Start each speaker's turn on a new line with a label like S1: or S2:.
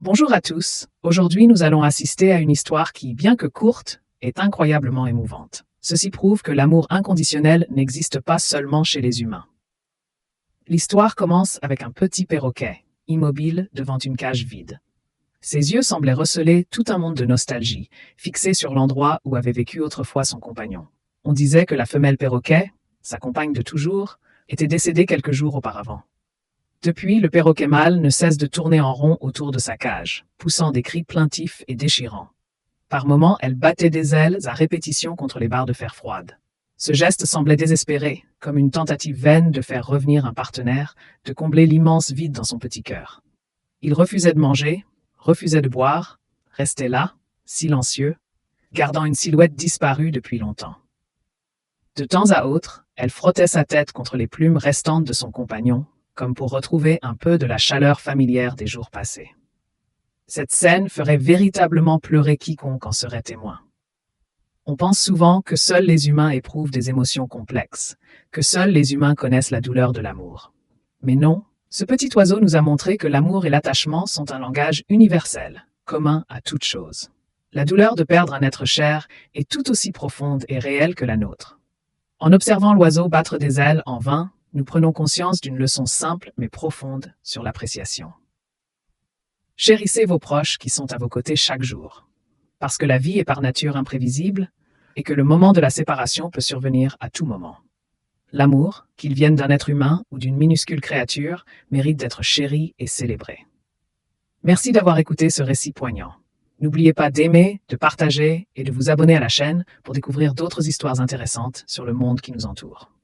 S1: Bonjour à tous. Aujourd'hui, nous allons assister à une histoire qui, bien que courte, est incroyablement émouvante. Ceci prouve que l'amour inconditionnel n'existe pas seulement chez les humains. L'histoire commence avec un petit perroquet, immobile devant une cage vide. Ses yeux semblaient receler tout un monde de nostalgie, fixé sur l'endroit où avait vécu autrefois son compagnon. On disait que la femelle perroquet, sa compagne de toujours, était décédée quelques jours auparavant. Depuis, le perroquet mâle ne cesse de tourner en rond autour de sa cage, poussant des cris plaintifs et déchirants. Par moments, elle battait des ailes à répétition contre les barres de fer froides. Ce geste semblait désespéré, comme une tentative vaine de faire revenir un partenaire, de combler l'immense vide dans son petit cœur. Il refusait de manger, refusait de boire, restait là, silencieux, gardant une silhouette disparue depuis longtemps. De temps à autre, elle frottait sa tête contre les plumes restantes de son compagnon, comme pour retrouver un peu de la chaleur familière des jours passés. Cette scène ferait véritablement pleurer quiconque en serait témoin. On pense souvent que seuls les humains éprouvent des émotions complexes, que seuls les humains connaissent la douleur de l'amour. Mais non, ce petit oiseau nous a montré que l'amour et l'attachement sont un langage universel, commun à toute chose. La douleur de perdre un être cher est tout aussi profonde et réelle que la nôtre. En observant l'oiseau battre des ailes en vain, nous prenons conscience d'une leçon simple mais profonde sur l'appréciation. Chérissez vos proches qui sont à vos côtés chaque jour, parce que la vie est par nature imprévisible et que le moment de la séparation peut survenir à tout moment. L'amour, qu'il vienne d'un être humain ou d'une minuscule créature, mérite d'être chéri et célébré. Merci d'avoir écouté ce récit poignant. N'oubliez pas d'aimer, de partager et de vous abonner à la chaîne pour découvrir d'autres histoires intéressantes sur le monde qui nous entoure.